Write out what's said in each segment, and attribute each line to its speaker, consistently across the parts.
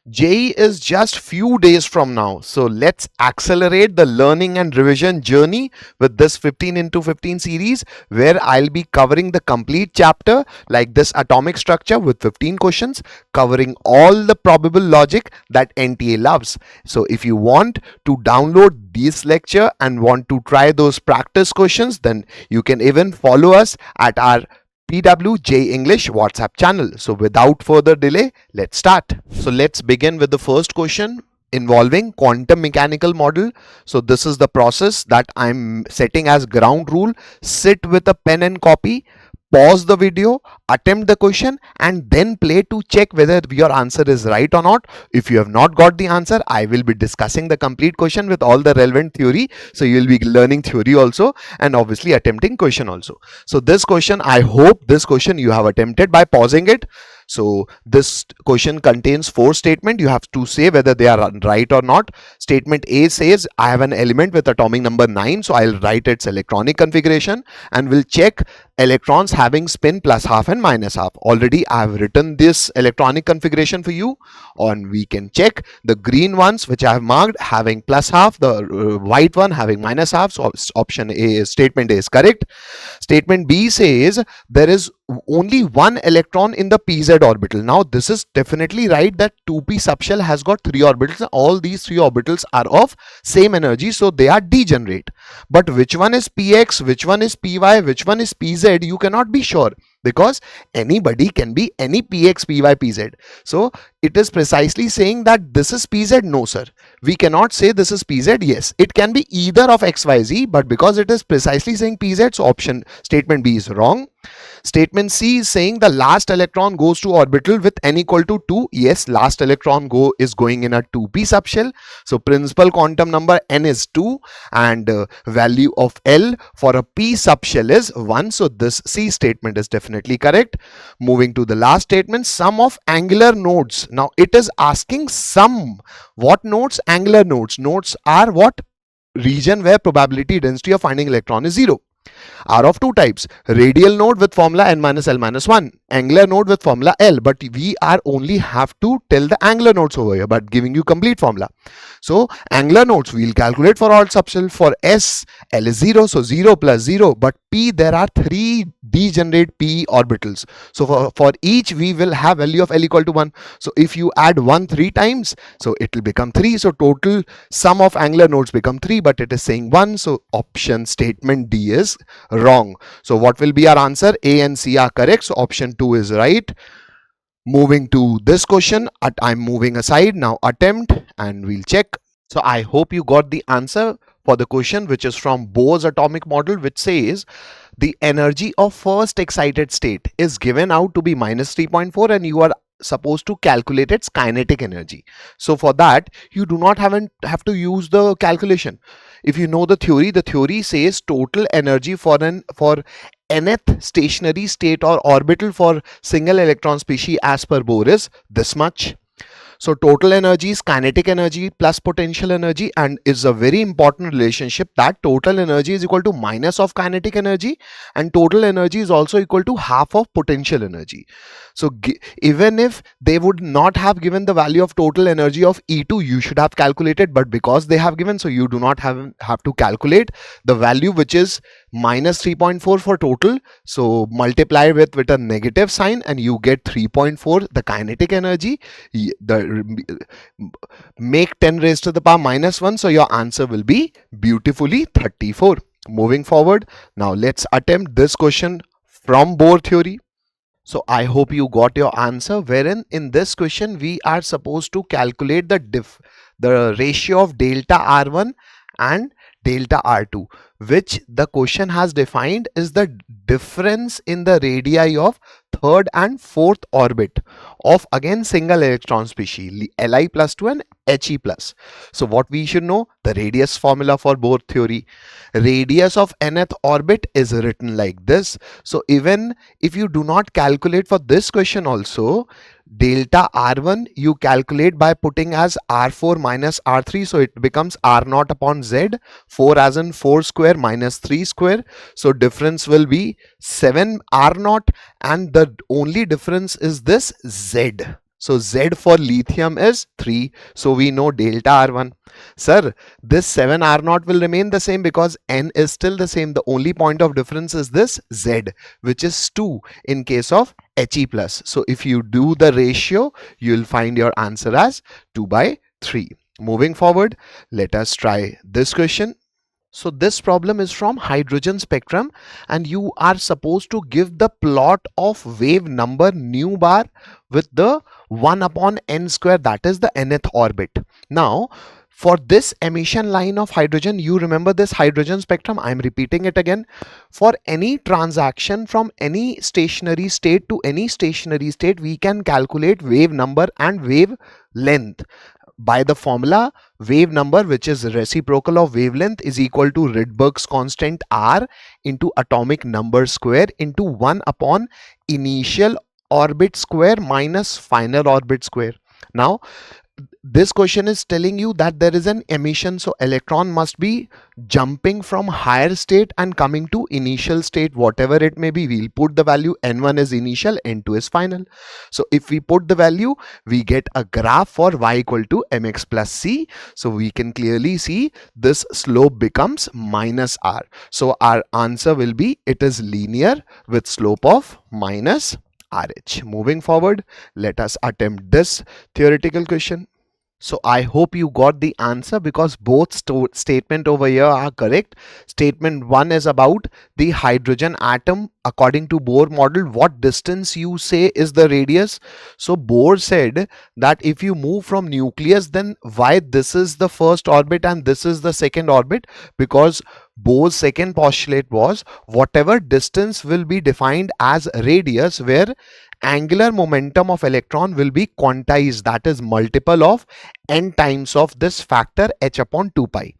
Speaker 1: JEE is just few days from now. So let's accelerate the learning and revision journey with this 15 into 15 series, where I'll be covering the complete chapter like this atomic structure with 15 questions covering all the probable logic that NTA loves. So if you want to download this lecture and want to try those practice questions, then you can even follow us at our PWJ English WhatsApp channel. So without further delay, let's start. So let's begin with the first question involving quantum mechanical model. So this is the process that I'm setting as ground rule. Sit with a pen and copy, pause the video, attempt the question, and then play to check whether your answer is right or not. If you have not got the answer, I will be discussing the complete question with all the relevant theory. So you will be learning theory also and obviously attempting question also. So this question, I hope this question you have attempted by pausing it. So this question contains 4 statements. You have to say whether they are right or not. Statement A says I have an element with atomic number 9, so I'll write its electronic configuration and will check electrons having spin plus half and minus half. Already I have written this electronic configuration for you, and we can check the green ones which I have marked having plus half, the white one having minus half. So option A is statement A is correct. Statement B says there is only one electron in the pz orbital. Now this is definitely right that 2p subshell has got 3 orbitals. All these 3 orbitals are of same energy, so they are degenerate. But which one is px, which one is py, which one is pz, you cannot be sure, because anybody can be any px, py, pz. So it is precisely saying that this is pz. No sir, we cannot say this is pz. Yes, it can be either of xyz, but because it is precisely saying pz, so option statement B is wrong. Statement C is saying the last electron goes to orbital with n equal to 2. Yes, last electron is going in a 2p subshell. So principal quantum number n is 2 and value of L for a p subshell is 1. So this C statement is definitely correct. Moving to the last statement, sum of angular nodes. Now it is asking sum. What nodes? Angular nodes. Nodes are what? Region where probability density of finding electron is 0. Are of 2 types: radial node with formula n minus L minus 1, angular node with formula L, but we are only have to tell the angular nodes over here, but giving you complete formula. So angular nodes we'll calculate for all subshell. For S, L is 0, so 0 plus 0, but P there are 3 degenerate P orbitals. So for each we will have value of L equal to 1. So if you add 1 3 times, so it will become 3. So total sum of angular nodes become 3, but it is saying 1. So option statement D is wrong. So what will be our answer? A and C are correct. So option 2 is right. Moving to this question, I'm moving aside now. Attempt and we'll check. So I hope you got the answer for the question, which is from Bohr's atomic model, which says the energy of first excited state is given out to be minus 3.4 and you are supposed to calculate its kinetic energy. So for that you do not have to use the calculation. If you know the theory says total energy for nth stationary state or orbital for single electron species as per Bohr is this much. So total energy is kinetic energy plus potential energy, and is a very important relationship that total energy is equal to minus of kinetic energy and total energy is also equal to half of potential energy. So even if they would not have given the value of total energy of E2, you should have calculated, but because they have given, so you do not have to calculate the value, which is minus 3.4 for total. So multiply with a negative sign and you get 3.4 the kinetic energy. Make 10 raised to the power minus 1, so your answer will be beautifully 34. Moving forward, now let's attempt this question from Bohr theory. So I hope you got your answer, wherein in this question we are supposed to calculate the ratio of delta R1 and delta R2, which the question has defined is the difference in the radii of third and fourth orbit of again single electron species Li plus 2 and He plus. So what we should know, the radius formula for Bohr theory. Radius of nth orbit is written like this. So even if you do not calculate for this question also, delta R1 you calculate by putting as R4 minus R3, so it becomes R0 upon Z, 4 as in 4 square minus 3 square, so difference will be 7 R0, and the only difference is this Z. So Z for lithium is 3. So we know delta R1. Sir, this 7R0 will remain the same because N is still the same. The only point of difference is this Z, which is 2 in case of He plus. So if you do the ratio, you'll find your answer as 2 by 3. Moving forward, let us try this question. So this problem is from hydrogen spectrum, and you are supposed to give the plot of wave number nu bar with the 1 upon n square, that is the nth orbit. Now for this emission line of hydrogen, you remember this hydrogen spectrum, I am repeating it again. For any transaction from any stationary state to any stationary state, we can calculate wave number and wave length by the formula wave number, which is reciprocal of wavelength, is equal to Rydberg's constant R into atomic number square into 1 upon initial orbit square minus final orbit square. Now this question is telling you that there is an emission, so electron must be jumping from higher state and coming to initial state, whatever it may be. We'll put the value n1 is initial, n2 is final. So if we put the value, we get a graph for y equal to mx plus c. So we can clearly see this slope becomes minus r. So our answer will be, it is linear with slope of minus RH. Moving forward, let us attempt this theoretical question. So I hope you got the answer, because both statement over here are correct. Statement 1 is about the hydrogen atom. According to Bohr model, what distance you say is the radius. So Bohr said that if you move from nucleus, then why this is the first orbit and this is the second orbit? Because Bohr's second postulate was whatever distance will be defined as radius, where angular momentum of electron will be quantized, that is multiple of n times of this factor h upon 2 pi.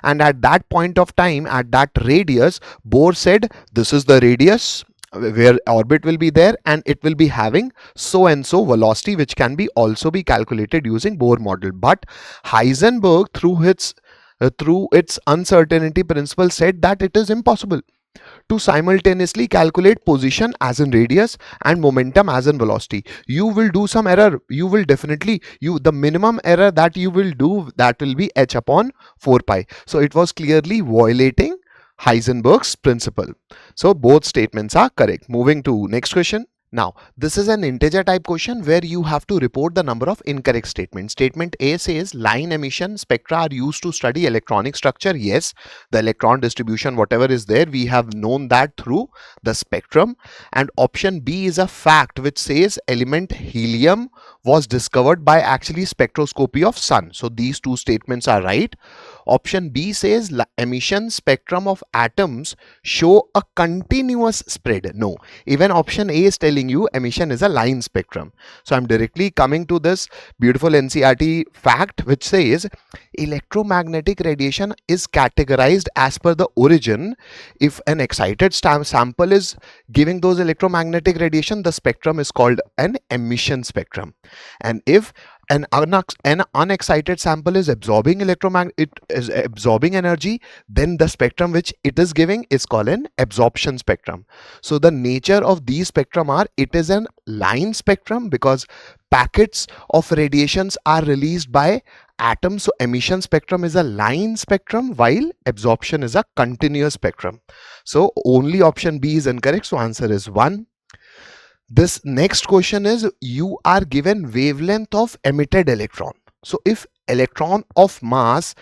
Speaker 1: And at that point of time, at that radius, Bohr said this is the radius where orbit will be there, and it will be having so and so velocity, which can be also be calculated using Bohr model. But Heisenberg, through its uncertainty principle, said that it is impossible to simultaneously calculate position as in radius and momentum as in velocity. You will do some error. You will definitely, the minimum error that you will do, that will be h upon 4 pi. So it was clearly violating Heisenberg's principle. So both statements are correct. Moving to next question. Now, this is an integer type question where you have to report the number of incorrect statements. Statement A says line emission spectra are used to study electronic structure. Yes, the electron distribution, whatever is there, we have known that through the spectrum. And option B is a fact which says element helium was discovered by actually spectroscopy of sun. So these two statements are right. Option B says emission spectrum of atoms show a continuous spread. No, even option A is telling you emission is a line spectrum. So I'm directly coming to this beautiful NCERT fact which says electromagnetic radiation is categorized as per the origin. If an excited sample is giving those electromagnetic radiation, the spectrum is called an emission spectrum. And if an unexcited sample is absorbing absorbing energy, then the spectrum which it is giving is called an absorption spectrum. So the nature of these spectrum are, it is an line spectrum because packets of radiations are released by atoms. So emission spectrum is a line spectrum while absorption is a continuous spectrum. So only option B is incorrect. So answer is 1. This next question is, you are given wavelength of emitted electron. So if electron of mass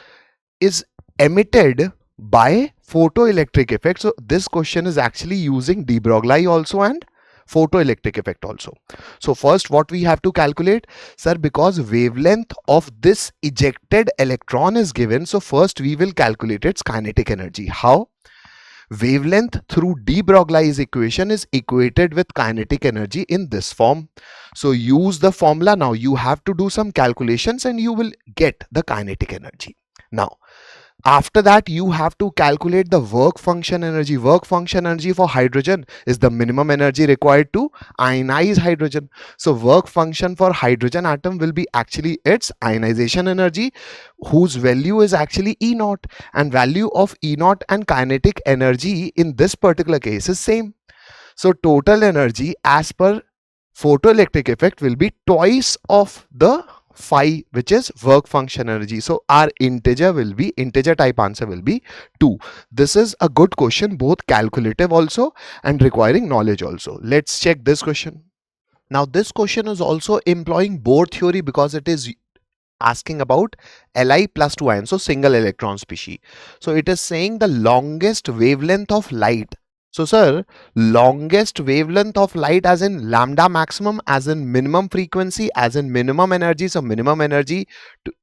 Speaker 1: is emitted by photoelectric effect, so this question is actually using de Broglie also and photoelectric effect also. So first what we have to calculate, sir, because wavelength of this ejected electron is given, so first we will calculate its kinetic energy. How? Wavelength through de Broglie's equation is equated with kinetic energy in this form. So use the formula. Now you have to do some calculations and you will get the kinetic energy. Now after that, you have to calculate the work function energy. Work function energy for hydrogen is the minimum energy required to ionize hydrogen. So work function for hydrogen atom will be actually its ionization energy, whose value is actually E naught, and value of E naught and kinetic energy in this particular case is same. So total energy as per photoelectric effect will be twice of the phi, which is work function energy. So our integer type answer will be 2. This is a good question, both calculative also and requiring knowledge also. Let's check this question. Now this question is also employing Bohr theory because it is asking about Li plus 2 ion, so single electron species. So it is saying the longest wavelength of light. So sir, longest wavelength of light as in lambda maximum, as in minimum frequency, as in minimum energy. So minimum energy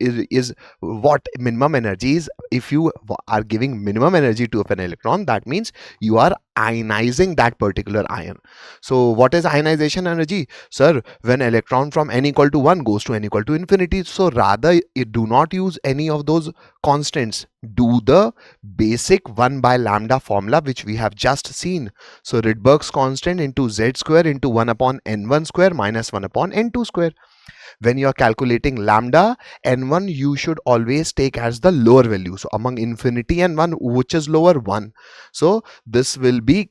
Speaker 1: is what minimum energy is. If you are giving minimum energy to an electron, that means you are ionizing that particular ion. So what is ionization energy? Sir, when electron from n equal to 1 goes to n equal to infinity, so rather do not use any of those constants. Do the basic 1 by lambda formula which we have just seen. So Rydberg's constant into z square into 1 upon n1 square minus 1 upon n2 square. When you are calculating lambda, n1 you should always take as the lower value. So among infinity and 1, which is lower? 1. So this will be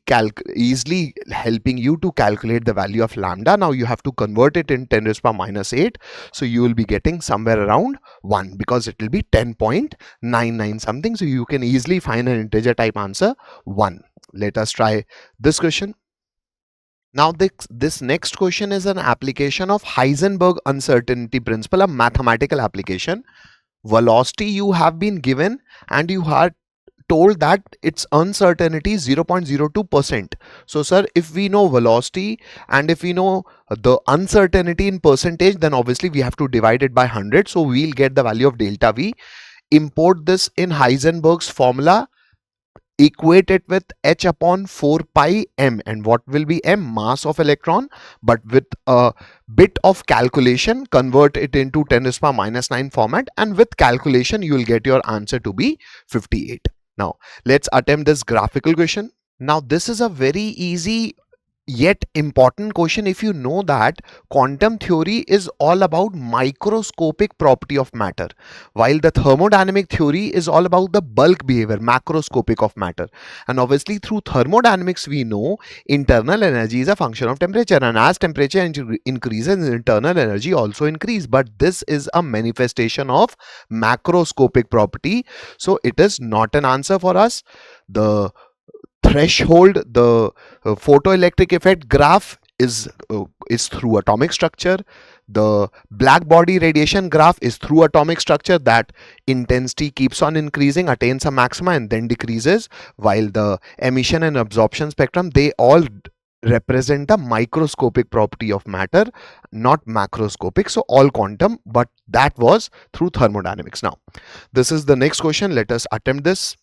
Speaker 1: easily helping you to calculate the value of lambda. Now you have to convert it in 10 raised to power minus 8. So you will be getting somewhere around 1 because it will be 10.99 something. So you can easily find an integer type answer 1. Let us try this question. Now this next question is an application of Heisenberg uncertainty principle, a mathematical application. Velocity you have been given and you are told that its uncertainty is 0.02%. So sir, if we know velocity and if we know the uncertainty in percentage, then obviously we have to divide it by 100. So we'll get the value of delta V. Import this in Heisenberg's formula. Equate it with h upon 4 pi m, and what will be m? Mass of electron. But with a bit of calculation, convert it into 10 raised to power minus 9 format, and with calculation you will get your answer to be 58. Now let's attempt this graphical question. Now this is a very easy yet important question if you know that quantum theory is all about microscopic property of matter, while the thermodynamic theory is all about the bulk behavior, macroscopic of matter. And obviously through thermodynamics we know internal energy is a function of temperature, and as temperature increases, internal energy also increase. But this is a manifestation of macroscopic property, so it is not an answer for us. The threshold, the photoelectric effect graph is through atomic structure. The black body radiation graph is through atomic structure, that intensity keeps on increasing, attains a maxima and then decreases, while the emission and absorption spectrum, they all represent the microscopic property of matter, not macroscopic. So all quantum, but that was through thermodynamics. Now this is the next question. Let us attempt this.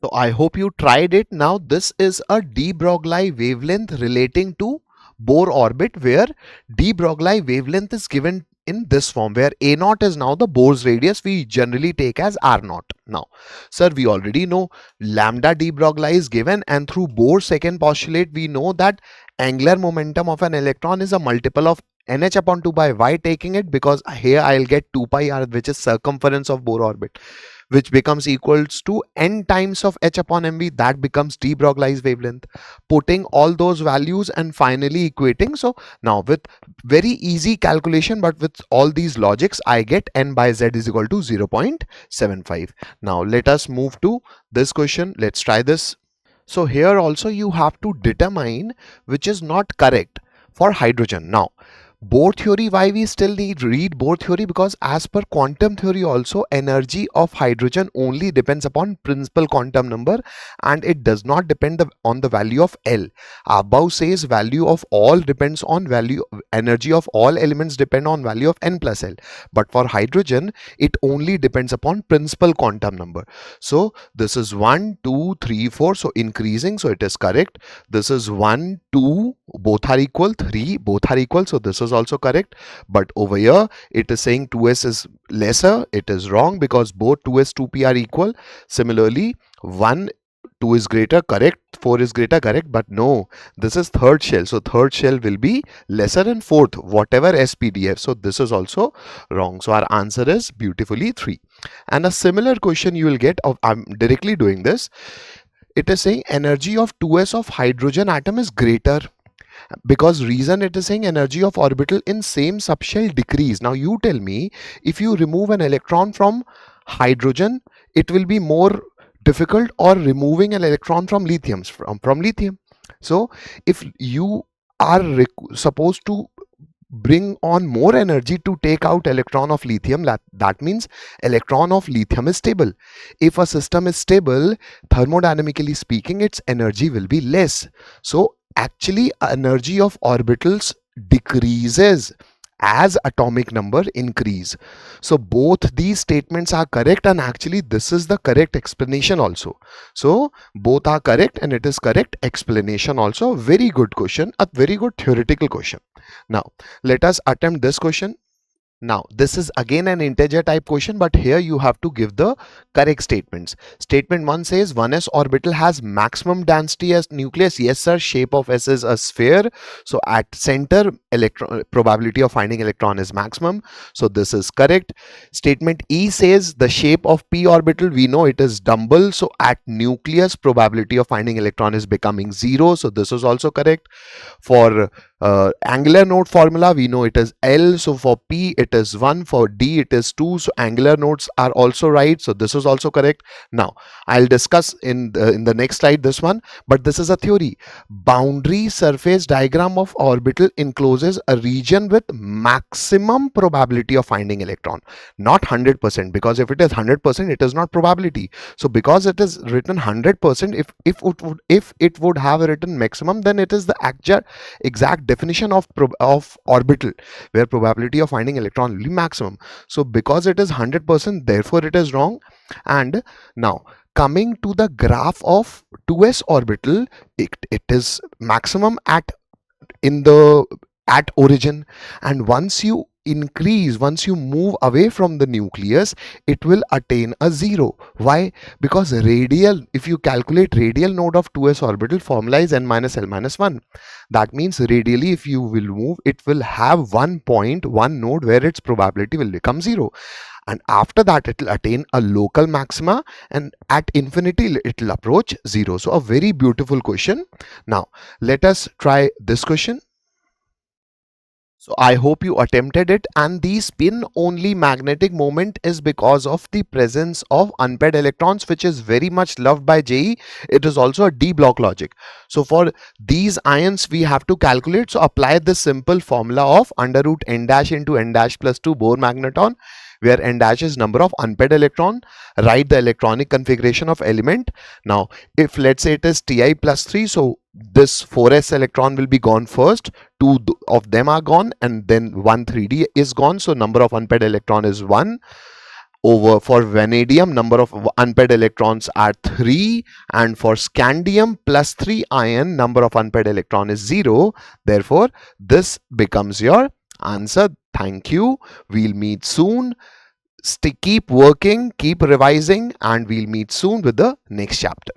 Speaker 1: So I hope you tried it. Now this is a de Broglie wavelength relating to Bohr orbit, where de Broglie wavelength is given in this form, where a naught is now the Bohr's radius, we generally take as r naught. Now sir, we already know lambda de Broglie is given, and through Bohr's second postulate we know that angular momentum of an electron is a multiple of nh upon 2 by y, taking it because here I'll get 2 pi r, which is circumference of Bohr orbit, which becomes equals to n times of h upon mv. That becomes de Broglie's wavelength. Putting all those values and finally equating. So now with very easy calculation, but with all these logics, I get n by z is equal to 0.75. Now let us move to this question. Let's try this. So here also you have to determine which is not correct for hydrogen. Now Bohr theory, why we still need read Bohr theory? Because as per quantum theory also, energy of hydrogen only depends upon principal quantum number and it does not depend on the value of L. Above says value of all depends on value, energy of all elements depend on value of n plus L. But for hydrogen, it only depends upon principal quantum number. So this is 1, 2, 3, 4. So increasing, so it is correct. This is 1, 2, both are equal, 3, both are equal. So this is also correct. But over here it is saying 2s is lesser. It is wrong because both 2s 2p are equal. Similarly 1 2 is greater, correct, 4 is greater, correct, but no, this is third shell, so third shell will be lesser than fourth, whatever SPDF. So this is also wrong. So our answer is beautifully 3. And a similar question you will get of, I'm directly doing this. It is saying energy of 2s of hydrogen atom is greater, because reason it is saying energy of orbital in same subshell decrease. Now you tell me, if you remove an electron from hydrogen, it will be more difficult, or removing an electron from lithium, from lithium. So if you are supposed to bring on more energy to take out electron of lithium, that means electron of lithium is stable. If a system is stable, thermodynamically speaking, its energy will be less. So actually energy of orbitals decreases as atomic number increase. So both these statements are correct, and actually this is the correct explanation also. So both are correct, and it is correct explanation also. Very good question, a very good theoretical question. Now let us attempt this question. Now, this is again an integer type question, but here you have to give the correct statements. Statement 1 says 1s orbital has maximum density as nucleus. Yes, sir. Shape of S is a sphere. So at center, electron probability of finding electron is maximum. So this is correct. Statement E says the shape of p orbital, we know it is dumbbell. So at nucleus, probability of finding electron is becoming 0. So this is also correct. For angular node formula, we know it is L. So for P it is 1, for D it is 2. So angular nodes are also right. So this is also correct. Now I'll discuss in the next slide this one, but this is a theory. Boundary surface diagram of orbital encloses a region with maximum probability of finding electron, not 100%, because if it is 100%, it is not probability. So because it is written 100%, if it would have written maximum, then it is the exact definition of orbital, where probability of finding electron will be maximum. So because it is 100%, therefore it is wrong. And now coming to the graph of 2s orbital, it is maximum at origin, and once you move away from the nucleus, it will attain a 0. Why? Because radial, if you calculate radial node of 2s orbital, formula is n minus l minus 1. That means radially, if you will move, it will have 1 point, 1 node where its probability will become 0, and after that it will attain a local maxima, and at infinity it will approach 0. So a very beautiful question. Now let us try this question. So I hope you attempted it, and the spin only magnetic moment is because of the presence of unpaired electrons, which is very much loved by JEE. It is also a D block logic. So for these ions we have to calculate. So apply this simple formula of under root n dash into n dash plus 2 Bohr magneton, where n dash is number of unpaired electron. Write the electronic configuration of element. Now if let's say it is Ti plus 3, so this 4s electron will be gone first, 2 of them are gone, and then 1 3d is gone. So number of unpaired electron is 1. Over for vanadium, number of unpaired electrons are 3, and for scandium plus 3 ion, number of unpaired electron is 0. Therefore this becomes your answer. Thank you. We'll meet soon. Keep working, keep revising, and we'll meet soon with the next chapter.